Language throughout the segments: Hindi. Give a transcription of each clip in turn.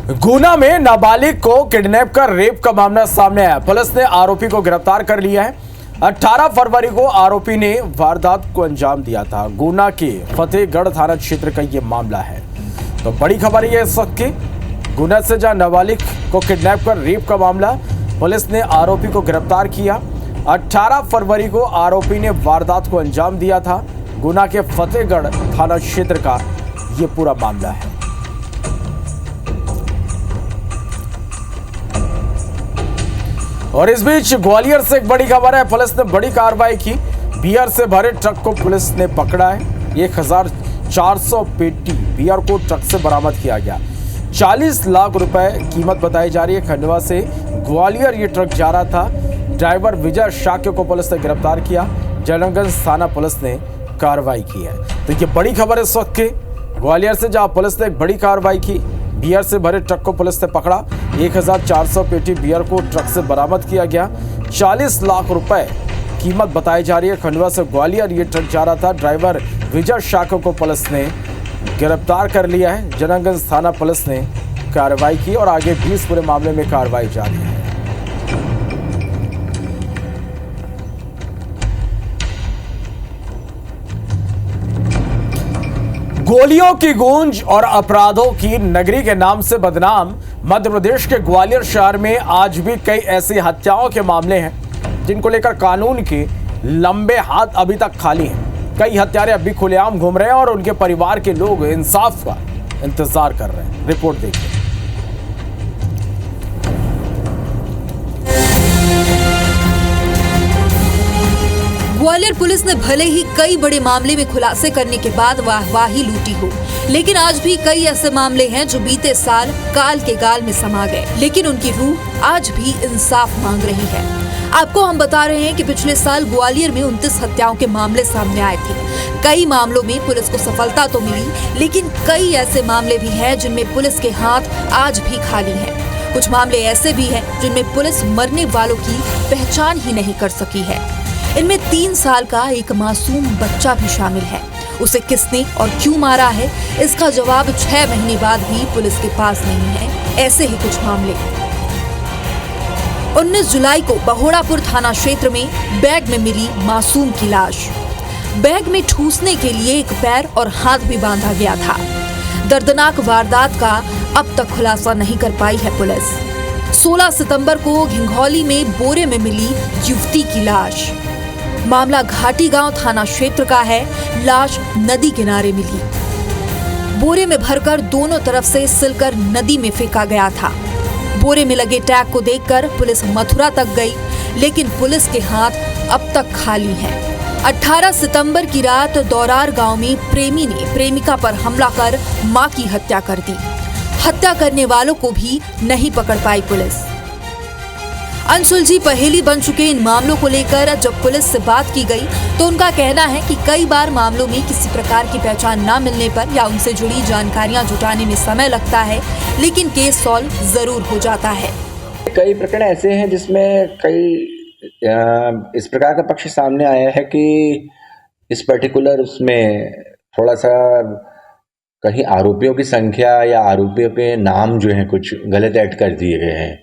गुना में नाबालिग को किडनैप कर रेप का मामला सामने आया। पुलिस ने आरोपी को गिरफ्तार कर लिया है। 18 फरवरी को आरोपी ने वारदात को अंजाम दिया था। गुना के फतेहगढ़ थाना क्षेत्र का ये मामला है। तो बड़ी खबर ये इस वक्त की, गुना से जहां नाबालिग को किडनैप कर रेप का मामला, पुलिस ने आरोपी को गिरफ्तार किया। 18 फरवरी को आरोपी ने वारदात को अंजाम दिया था। गुना के फतेहगढ़ थाना क्षेत्र का ये पूरा मामला है। और इस बीच ग्वालियर से एक बड़ी खबर है। पुलिस ने बड़ी कार्रवाई की। बियर से भरे ट्रक को पुलिस ने पकड़ा है। 1400 पेटी बियर को ट्रक से बरामद किया गया। 40 लाख रुपए कीमत बताई जा रही है। खंडवा से ग्वालियर ये ट्रक जा रहा था। ड्राइवर विजय शाक्य को पुलिस ने गिरफ्तार किया। जनगंज थाना पुलिस ने कार्रवाई की है। तो ये बड़ी खबर है इस वक्त की, ग्वालियर से जहां पुलिस ने एक बड़ी कार्रवाई की। बियर से भरे ट्रक को पुलिस ने पकड़ा। 1400 पेटी बियर को ट्रक से बरामद किया गया। 40 लाख रुपए कीमत बताई जा रही है। खंडवा से ग्वालियर ये ट्रक जा रहा था। ड्राइवर विजय शाक्य को पुलिस ने गिरफ्तार कर लिया है। जनगंज थाना पुलिस ने कार्रवाई की और आगे भी इस पूरे मामले में कार्रवाई जारी है। गोलियों की गूंज और अपराधों की नगरी के नाम से बदनाम मध्य प्रदेश के ग्वालियर शहर में आज भी कई ऐसी हत्याओं के मामले हैं जिनको लेकर कानून के लंबे हाथ अभी तक खाली हैं। कई हत्यारे अब भी खुलेआम घूम रहे हैं और उनके परिवार के लोग इंसाफ का इंतजार कर रहे हैं। रिपोर्ट देखिए। ग्वालियर पुलिस ने भले ही कई बड़े मामले में खुलासे करने के बाद वाहवाही लूटी हो, लेकिन आज भी कई ऐसे मामले हैं जो बीते साल काल के गाल में समा गए, लेकिन उनकी रूह आज भी इंसाफ मांग रही है। आपको हम बता रहे हैं कि पिछले साल ग्वालियर में 29 हत्याओं के मामले सामने आए थे। कई मामलों में पुलिस को सफलता तो मिली, लेकिन कई ऐसे मामले भी हैं जिनमें पुलिस के हाथ आज भी खाली हैं। कुछ मामले ऐसे भी हैं जिनमें पुलिस मरने वालों की पहचान ही नहीं कर सकी है। इनमें 3 साल का एक मासूम बच्चा भी शामिल है। उसे किसने और क्यों मारा है, इसका जवाब 6 महीने बाद भी पुलिस के पास नहीं है। ऐसे ही कुछ मामले। 19 जुलाई को बहोड़ापुर थाना क्षेत्र में बैग में मिली मासूम की लाश। बैग में ठूसने के लिए एक पैर और हाथ भी बांधा गया था। दर्दनाक वारदात का अब तक खुलासा नहीं कर पाई है पुलिस। 16 सितंबर को घिंघौली में बोरे में मिली युवती की लाश। मामला घाटी गांव थाना क्षेत्र का है। लाश नदी किनारे मिली। बोरे में भरकर दोनों तरफ से सिलकर नदी में फेंका गया था। बोरे में लगे टैग को देखकर पुलिस मथुरा तक गई, लेकिन पुलिस के हाथ अब तक खाली हैं। 18 सितंबर की रात दौरार गांव में प्रेमी ने प्रेमिका पर हमला कर मां की हत्या कर दी। हत्या करने वालों को भी नहीं पकड़ पाई पुलिस। अनसुलझी पहेली बन चुके इन मामलों को लेकर जब पुलिस से बात की गई तो उनका कहना है कि कई बार मामलों में किसी प्रकार की पहचान न मिलने पर या उनसे जुड़ी जानकारियां जुटाने में समय लगता है, लेकिन केस सॉल्व जरूर हो जाता है। कई प्रकरण ऐसे हैं जिसमें कई इस प्रकार का पक्ष सामने आया है कि इस पर्टिकुलर उसमें थोड़ा सा कहीं आरोपियों की संख्या या आरोपियों के नाम जो हैं कुछ गलत ऐड कर दिए गए हैं,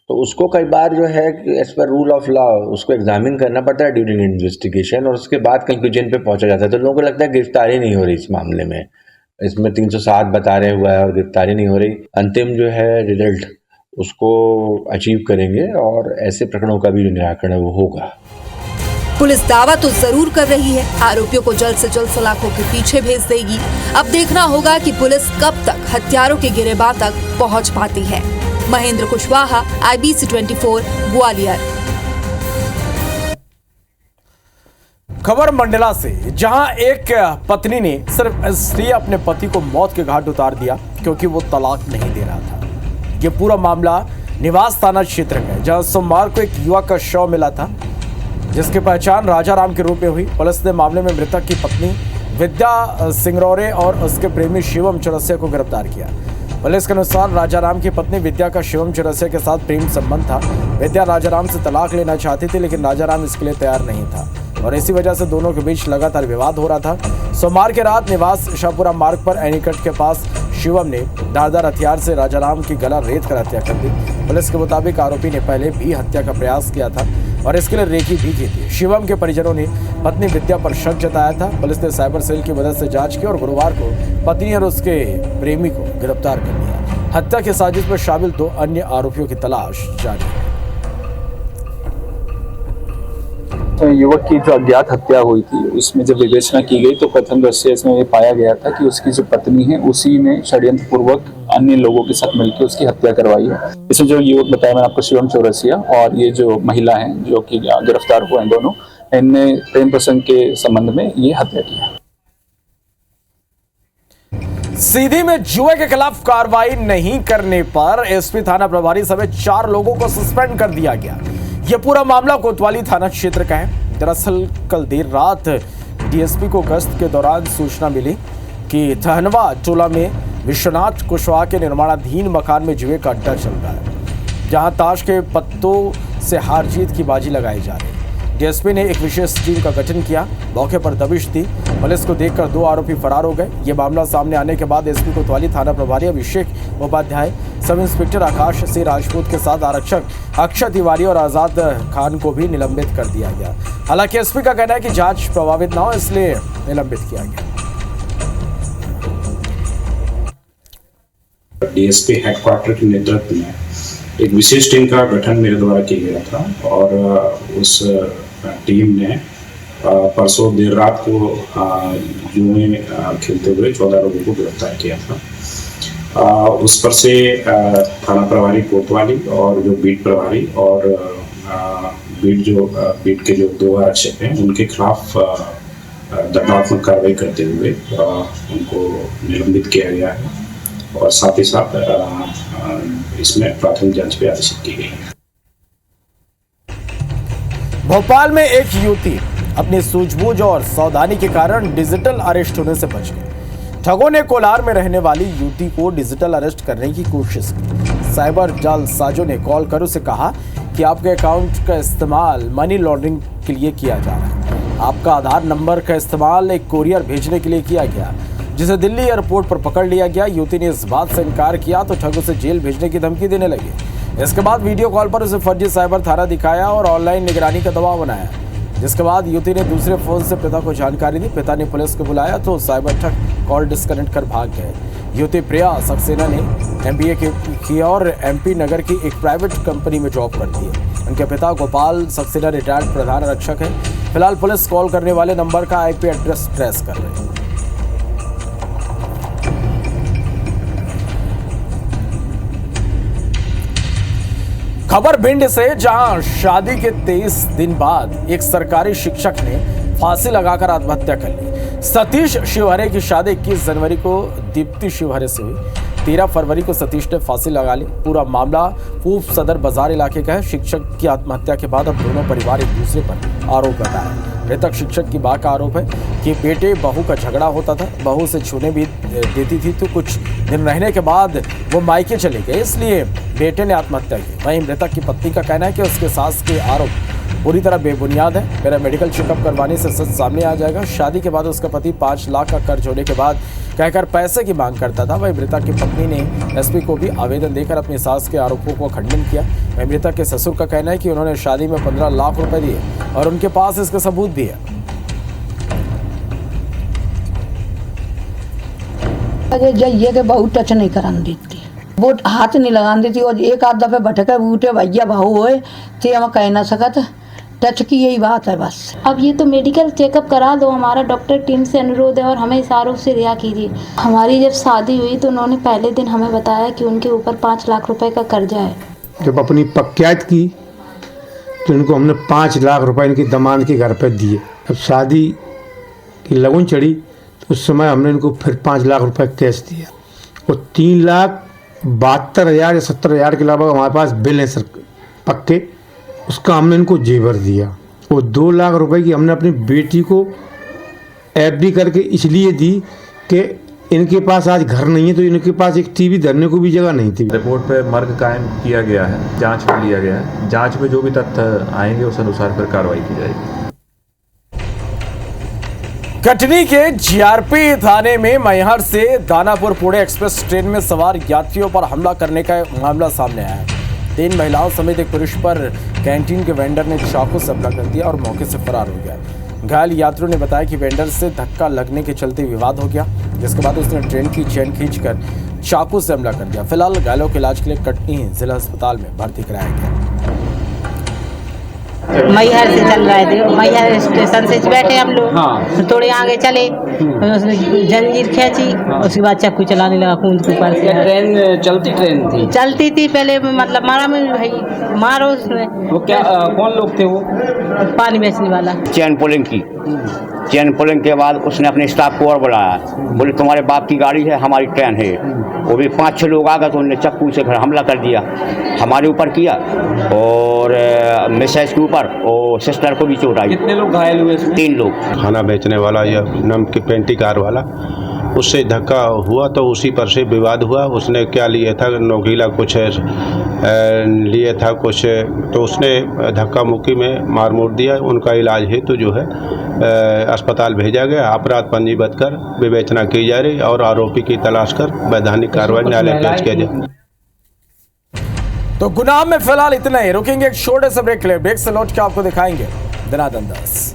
तो उसको कई बार जो है as per rule of law उसको एग्जामिन करना पड़ता है ड्यूरिंग इन्वेस्टिगेशन, और उसके बाद कंक्लूजन पे पहुंचा जाता है। तो लोगों को लगता है गिरफ्तारी नहीं हो रही इस मामले में। इसमें 307 बता रहे हुआ है और गिरफ्तारी नहीं हो रही। अंतिम जो है रिजल्ट उसको अचीव करेंगे और ऐसे प्रकरणों का भी जो निराकरण है वो होगा। पुलिस दावा तो जरूर कर रही है, आरोपियों को जल्द से जल्द सलाखों के पीछे भेज देगी। अब देखना होगा कि पुलिस कब तक हत्यारों के गिरेबान तक पहुंच पाती है। महेंद्र कुशवाहा, IBC 24 ग्वालियर। खबर मंडला से, जहां एक पत्नी ने सिर्फ इसलिए अपने पति को मौत के घाट उतार दिया क्योंकि वो तलाक नहीं दे रहा था। ये पूरा मामला निवास थाना क्षेत्र में, जहां सोमवार को एक युवक का शव मिला था जिसकी पहचान राजाराम के रूप में हुई। पुलिस ने मामले में मृतक की पत्नी विद्या सिंगरौरे और उसके प्रेमी शिवम चौरसिया को गिरफ्तार किया। पुलिस के अनुसार राजाराम की पत्नी विद्या का शिवम चौरसिया के साथ प्रेम संबंध था। विद्या राजाराम से तलाक लेना चाहती थी, लेकिन राजाराम इसके लिए तैयार नहीं था। और इसी वजह से दोनों के बीच लगातार विवाद हो रहा था। सोमवार की रात निवास शाहपुरा मार्ग पर एनीकट के पास शिवम ने धारदार हथियार से राजाराम की गला रेत कर हत्या कर दी। पुलिस के मुताबिक आरोपी ने पहले भी हत्या का प्रयास किया था और इसके लिए रेकी भी की थी। शिवम के परिजनों ने पत्नी विद्या पर शक जताया था। पुलिस ने साइबर सेल की मदद से जांच की और गुरुवार को पत्नी और उसके प्रेमी को गिरफ्तार कर लिया। हत्या की साजिश में शामिल 2 अन्य आरोपियों की तलाश जारी है। युवक की जो अज्ञात हत्या हुई थी उसमें जब विवेचना की गई तो प्रथम दृष्टया इसमें ये पाया गया था कि उसकी जो पत्नी है उसी ने षड्यंत्र पूर्वक अन्य लोगों के साथ मिलकर उसकी हत्या करवाई है। इसमें जो युवक बताया मैंने आपको शिवम चौरसिया और ये जो महिला है जो कि गिरफ्तार हुए हैं दोनों, इनने प्रेम प्रसंग के संबंध में ये हत्या की है। सीधी में जुए के खिलाफ कार्रवाई नहीं करने पर एसपी थाना प्रभारी समेत 4 लोगों को सस्पेंड कर दिया गया। यह पूरा मामला कोतवाली थाना क्षेत्र का है। दरअसल कल देर रात डीएसपी को गश्त के दौरान सूचना मिली कि थहनवा टोला में विश्वनाथ कुशवाहा के निर्माणाधीन मकान में जुए का अड्डा चल रहा है, जहां ताश के पत्तों से हार जीत की बाजी लगाई जा रही है। डीएसपी ने एक विशेष टीम का गठन किया, मौके पर दबिश दी। पुलिस को देखकर 2 आरोपी फरार हो गए। ये मामला सामने आने के बाद एसपी कोतवाली थाना प्रभारी अभिषेक उपाध्याय, सब इंस्पेक्टर आकाश सिंह राजपूत के साथ आरक्षक अक्षय तिवारी और आजाद खान को भी निलंबित कर दिया गया। हालांकि एसपी का कहना है कि जांच प्रभावित न हो इसलिए निलंबित किया गया। डीएसपी हेडक्वार्टर के नेतृत्व में एक विशेष टीम का गठन मेरे द्वारा किया गया था और उस टीम ने परसों देर रात को जुए खेलते हुए 14 लोगों को गिरफ्तार किया था। उस पर से थाना प्रभारी कोतवाली और जो बीट प्रभारी और बीट के जो 2 आरक्षक हैं उनके खिलाफ दंडात्मक कार्रवाई करते हुए उनको निलंबित किया गया है और साथ ही साथ इसमें प्राथमिक जांच भी आदेशित की गई है। भोपाल में एक युवती अपनी सूझबूझ और सावधानी के कारण डिजिटल अरेस्ट होने से बच गई। ठगों ने कोलार में रहने वाली युवती को डिजिटल अरेस्ट करने की कोशिश की। साइबर जालसाजों ने कॉल कर उसे कहा कि आपके अकाउंट का इस्तेमाल मनी लॉन्ड्रिंग के लिए किया जा रहा है। आपका आधार नंबर का इस्तेमाल एक कोरियर भेजने के लिए किया गया, जिसे दिल्ली एयरपोर्ट पर पकड़ लिया गया। युवती ने इस बात से इनकार किया तो ठग उसे जेल भेजने की धमकी देने लगे। इसके बाद वीडियो कॉल पर उसे फर्जी साइबर थाना दिखाया और ऑनलाइन निगरानी का दबाव बनाया, जिसके बाद युवती ने दूसरे फोन से पिता को जानकारी दी। पिता ने पुलिस को बुलाया तो साइबर ठग कॉल डिस्कनेक्ट कर भाग गए। युवती प्रिया सक्सेना ने MBA की और MP नगर की एक प्राइवेट कंपनी में जॉब करती है। उनके पिता गोपाल सक्सेना रिटायर्ड प्रधान आरक्षक है। फिलहाल पुलिस कॉल करने वाले नंबर का IP एड्रेस ट्रेस कर रही है। खबर भिंड से, जहां शादी के 23 दिन बाद एक सरकारी शिक्षक ने फांसी लगाकर आत्महत्या कर ली। सतीश शिवहरे की शादी 21 जनवरी को दीप्ति शिवहरे से हुई। 13 फरवरी को सतीश ने फांसी लगा ली। पूरा मामला पूर्व सदर बाजार इलाके का है। शिक्षक की आत्महत्या के बाद अब दोनों परिवार एक दूसरे पर आरोप लगा है। मृतक शिक्षक की मां का आरोप है कि बेटे बहू का झगड़ा होता था, बहू से छूने भी देती थी, तो कुछ दिन रहने के बाद वो मायके चले गए, इसलिए बेटे ने आत्महत्या की। वहीं मृतक की पत्नी का कहना है कि उसके सास के आरोप पूरी तरह बेबुनियाद है। मेरा मेडिकल चेकअप करवाने से सच सामने आ जाएगा। शादी के बाद उसका पति 5 लाख का कर्ज होने के बाद कहकर पैसे की मांग करता था। वहीं मृतक की पत्नी ने SP को भी आवेदन देकर अपनी सास के आरोपों को खंडन किया। वहीं मृतक के ससुर का कहना है कि उन्होंने शादी में 15 लाख रुपए दिए और उनके पास इसका सबूत भी है। ये के बहुत टच नहीं कराने देती, वो हाथ नहीं लगाने देती और एक आध दफे भटके बूटे भैया भाऊ होए ते हम कह ना सकत। टच की यही बात है बस। अब ये तो मेडिकल चेकअप करा दो, हमारा डॉक्टर टीम से अनुरोध है और हमें इस आरोप से रिहा कीजिए। हमारी जब शादी हुई तो उन्होंने पहले दिन हमें बताया कि उनके ऊपर 5 लाख रुपए का कर्जा है। जब अपनी पक्यात की तो इनको हमने 5 लाख रुपए इनकी दामाद के घर पर दिए। अब शादी की लगन चढ़ी तो उस समय हमने इनको फिर 5 लाख रुपए कैश दिया और 3,72,000 या 70,000 के अलावा हमारे पास बिल है सर पक्के, उसका हमने इनको जेवर दिया। और 2 लाख रुपए की हमने अपनी बेटी को FD करके इसलिए दी कि इनके पास आज घर नहीं है तो इनके पास एक TV धरने को भी जगह नहीं थी। रिपोर्ट पे मर्ग कायम किया गया है, जांच में लिया गया है। जांच में जो भी तथ्य आएंगे उस अनुसार फिर कार्रवाई की जाएगी। कटनी के जीआरपी थाने में मैहर से दानापुर पुणे एक्सप्रेस ट्रेन में सवार यात्रियों पर हमला करने का मामला सामने आया है। 3 महिलाओं समेत एक पुरुष पर कैंटीन के वेंडर ने चाकू से हमला कर दिया और मौके से फरार हो गया। घायल यात्रियों ने बताया कि वेंडर से धक्का लगने के चलते विवाद हो गया, जिसके बाद उसने ट्रेन की चेन खींचकर चाकू से हमला कर दिया। फिलहाल घायलों के इलाज के लिए कटनी जिला अस्पताल में भर्ती कराया गया। मैहर से चल रहे थे, मैहर स्टेशन से बैठे हम लोग। हाँ। थोड़े आगे चले, उसने जंजीर खींची, उसके बाद चाकू चलाने लगा कूद के ऊपर से। ट्रेन चलती थी पहले मतलब मारा में भाई मारो उसने। वो क्या कौन लोग थे वो? पानी बेचने वाला। चैन पुलिंग के बाद उसने अपने स्टाफ को और बुलाया, बोले तुम्हारे बाप की गाड़ी है, हमारी ट्रेन है। वो भी 5-6 लोग आ गए तो उन्होंने चाकू से हमला कर दिया, हमारे ऊपर किया और मिसेज के ऊपर और सिस्टर को भी चोट आई। कितने लोग घायल हुए इसमें? 3 लोग। खाना बेचने वाला या नमक पेंटी कार वाला, उससे धक्का हुआ तो उसी पर से विवाद हुआ। उसने क्या लिया था, नोकीला कुछ लिए था कुछ, तो उसने धक्का मुक्की में मार मोड़ दिया। उनका इलाज हेतु जो है अस्पताल भेजा गया। अपराध पंजीबद्ध कर विवेचना की जा रही और आरोपी की तलाश कर वैधानिक कार्रवाई न्यायालय पेश किया जाए। तो गुनाह में फिलहाल इतना ही। रुकेंगे एक छोटे से ब्रेक ले, ब्रेक से लौट के आपको दिखाएंगे दनादन 10।